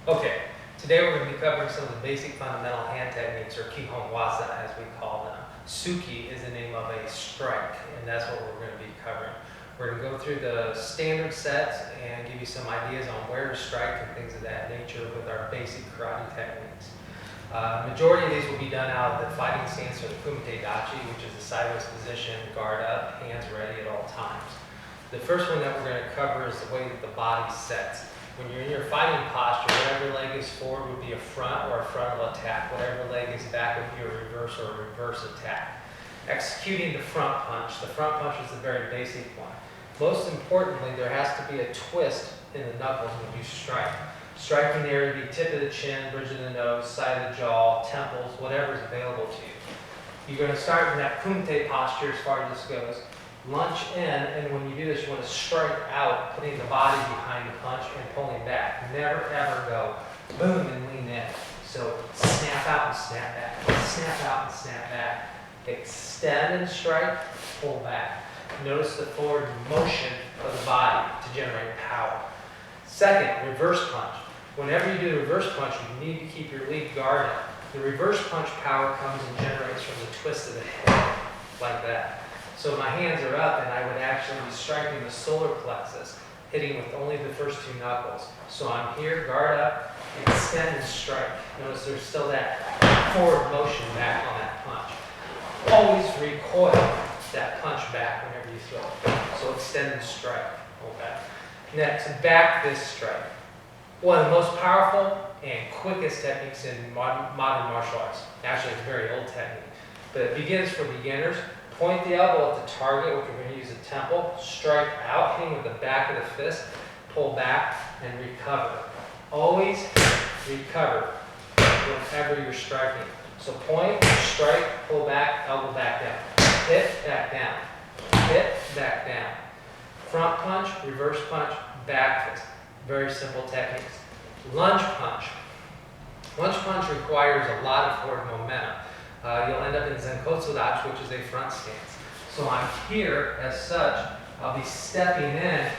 Okay, today we're going to be covering some of the basic fundamental hand techniques, or Kihon Waza as we call them. Suki is the name of a strike, and that's what we're going to be covering. We're going to go through the standard sets and give you some ideas on where to strike and things of that nature with our basic karate techniques. Majority of these will be done out of the fighting stance or the kumite dachi, which is a sideways position, guard up, hands ready at all times. The first one that we're going to cover is the way that the body sets. When you're in your fighting posture, whatever leg is forward would be a front or a frontal attack. Whatever leg is back would be a reverse or a reverse attack. Executing the front punch. The front punch is the very basic one. Most importantly, there has to be a twist in the knuckles when you strike. Striking area would be tip of the chin, bridge of the nose, side of the jaw, temples, whatever is available to you. You're going to start in that kumite posture as far as this goes. Lunge in, and when you do this, you want to strike out, putting the body behind the punch and pulling back. Never ever go boom and lean in. So snap out and snap back, snap out and snap back. Extend and strike, pull back. Notice the forward motion of the body to generate power. Second, reverse punch. Whenever you do the reverse punch, you need to keep your lead guard up. The reverse punch power comes and generates from the twist of the head, like that. So my hands are up, and I would actually be striking the solar plexus, hitting with only the first two knuckles. So I'm here, guard up, extend and strike. Notice there's still that forward motion back on that punch. Always recoil that punch back whenever you throw it. So extend and strike. Okay. Next, back fist strike. One of the most powerful and quickest techniques in modern martial arts. Actually, it's a very old technique, but it begins for beginners. Point the elbow at the target, which we're going to use the temple. Strike out, hitting with the back of the fist. Pull back and recover. Always recover whenever you're striking. So point, strike, pull back, elbow back down. Hit, back down. Hit, back down. Front punch, reverse punch, back fist. Very simple techniques. Lunge punch. Lunge punch requires a lot of forward momentum. You'll end up in Zenkotsu dachi, which is a front stance. So I'm here as such. I'll be stepping in,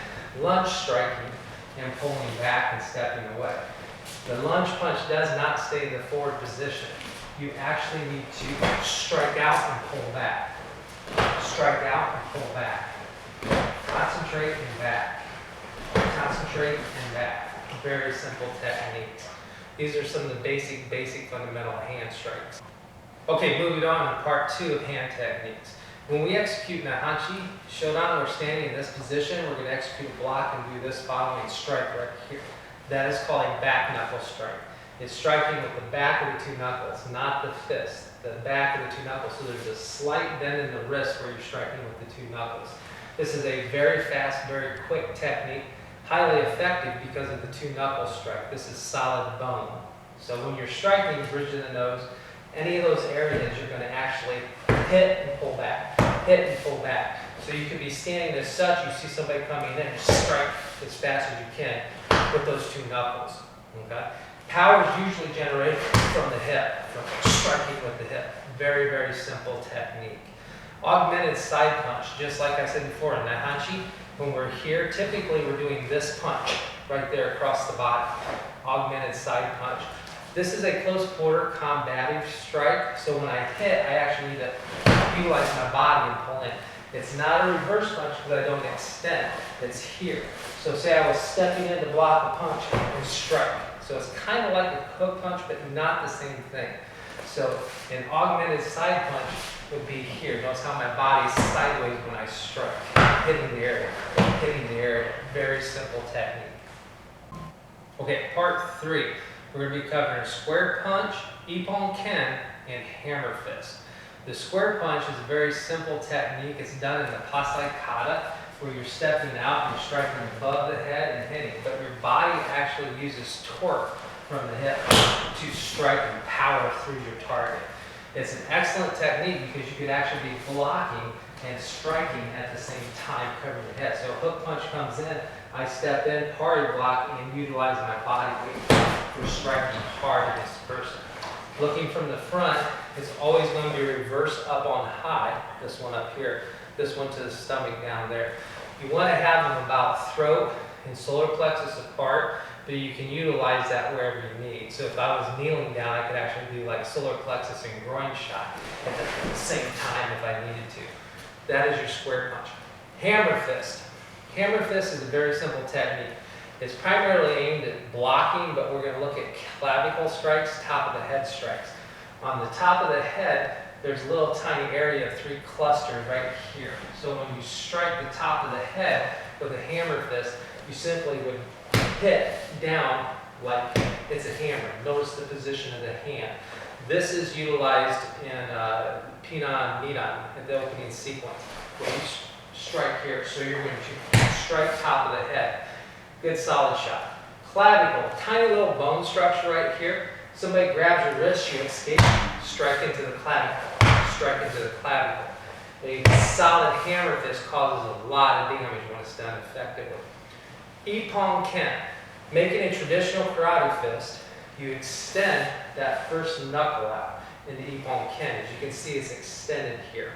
lunge striking, and pulling back and stepping away. The lunge punch does not stay in the forward position. You actually need to strike out and pull back. Strike out and pull back. Concentrate and back. Concentrate and back. Very simple techniques. These are some of the basic fundamental hand strikes. Okay, moving on to part 2 of hand techniques. When we execute Nahanchi Shodan, we're standing in this position. We're going to execute a block and do this following strike right here. That is called a back knuckle strike. It's striking with the back of the two knuckles, not the fist. The back of the two knuckles. So there's a slight bend in the wrist where you're striking with the two knuckles. This is a very fast, very quick technique, highly effective because of the two knuckle strike. This is solid bone. So when you're striking, bridge of the nose, any of those areas, you're going to actually hit and pull back, hit and pull back. So you could be standing as such, you see somebody coming in, and strike as fast as you can with those two knuckles. Okay? Power is usually generated from the hip, from striking with the hip. Very, very simple technique. Augmented side punch, just like I said before in Nahanchi, when we're here, typically we're doing this punch right there across the body. Augmented side punch. This is a close quarter combative strike, so when I hit, I actually need to utilize my body and pull in. It's not a reverse punch because I don't extend. It's here. So say I was stepping in to block a punch and strike. So it's kind of like a hook punch, but not the same thing. So an augmented side punch would be here. Notice how my body's sideways when I strike. Hitting the area. Hitting the area. Very simple technique. Okay, part 3. We're going to be covering square punch, ippon ken, and hammer fist. The square punch is a very simple technique. It's done in the pasai kata, where you're stepping out and you're striking above the head and hitting. But your body actually uses torque from the hip to strike and power through your target. It's an excellent technique because you could actually be blocking and striking at the same time, covering your head. So a hook punch comes in, I step in, party block, and utilize my body weight for striking hard against the person. Looking from the front, it's always going to be reverse up on high, this one up here, this one to the stomach down there. You want to have them about throat and solar plexus apart, but you can utilize that wherever you need. So if I was kneeling down, I could actually do like solar plexus and groin shot at the same time if I needed to. That is your square punch. Hammer fist. Hammer fist is a very simple technique. It's primarily aimed at blocking, but we're going to look at clavicle strikes, top of the head strikes. On the top of the head, there's a little tiny area of 3 clusters right here. So when you strike the top of the head with a hammer fist, you simply would hit down like it's a hammer. Notice the position of the hand. This is utilized in Kihon at the opening sequence, where you strike here. So you're going to strike top of the head. Good solid shot. Clavicle, tiny little bone structure right here. Somebody grabs your wrist, you escape, strike into the clavicle, strike into the clavicle. A solid hammer fist causes a lot of damage when it's done effectively. Ippon Ken. Making a traditional karate fist, you extend that first knuckle out into Ippon Ken. As you can see, it's extended here.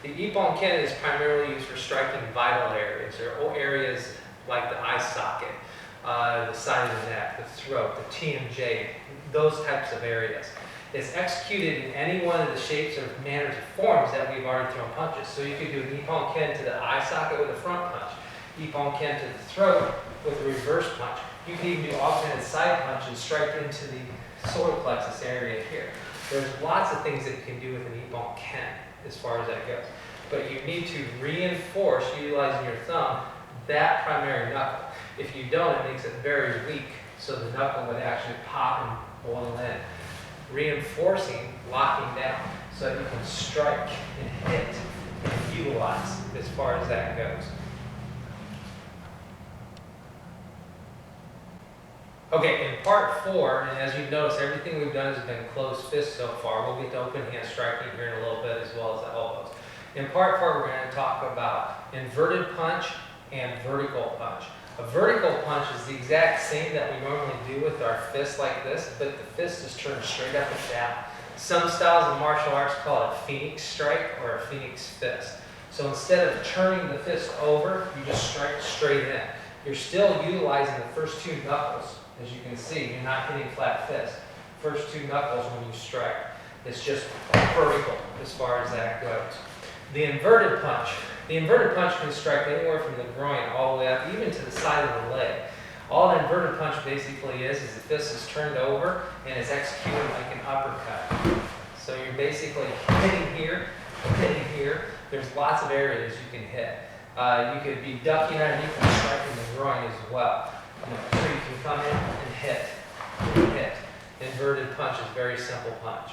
The Ippon Ken is primarily used for striking vital areas, or areas like the eye socket, the side of the neck, the throat, the TMJ, those types of areas. It's executed in any one of the shapes or manners or forms that we've already thrown punches. So you could do an Ippon Ken to the eye socket with a front punch, Ippon Ken to the throat with a reverse punch. You can even do alternate side punch and strike into the solar plexus area here. There's lots of things that you can do with an Ippon Ken as far as that goes. But you need to reinforce, utilizing your thumb, that primary knuckle. If you don't, it makes it very weak, so the knuckle would actually pop and boil in. Reinforcing, locking down, so that you can strike and hit and utilize as far as that goes. Okay, in part 4, and as you've noticed, everything we've done has been closed fist so far. We'll get to open hand striking here in a little bit, as well as the elbows. In part 4, we're going to talk about inverted punch and vertical punch. A vertical punch is the exact same that we normally do with our fist like this, but the fist is turned straight up and down. Some styles of martial arts call it a phoenix strike or a phoenix fist. So instead of turning the fist over, you just strike straight in. You're still utilizing the first 2 knuckles. As you can see, you're not hitting flat fist. First 2 knuckles when you strike. It's just vertical as far as that goes. The inverted punch. The inverted punch can strike anywhere from the groin all the way up, even to the side of the leg. All an inverted punch basically is the fist is turned over and is executed like an uppercut. So you're basically hitting here, hitting here. There's lots of areas you can hit. You could be ducking underneath and striking the groin as well. So you can come in and hit, hit. Inverted punch is a very simple punch.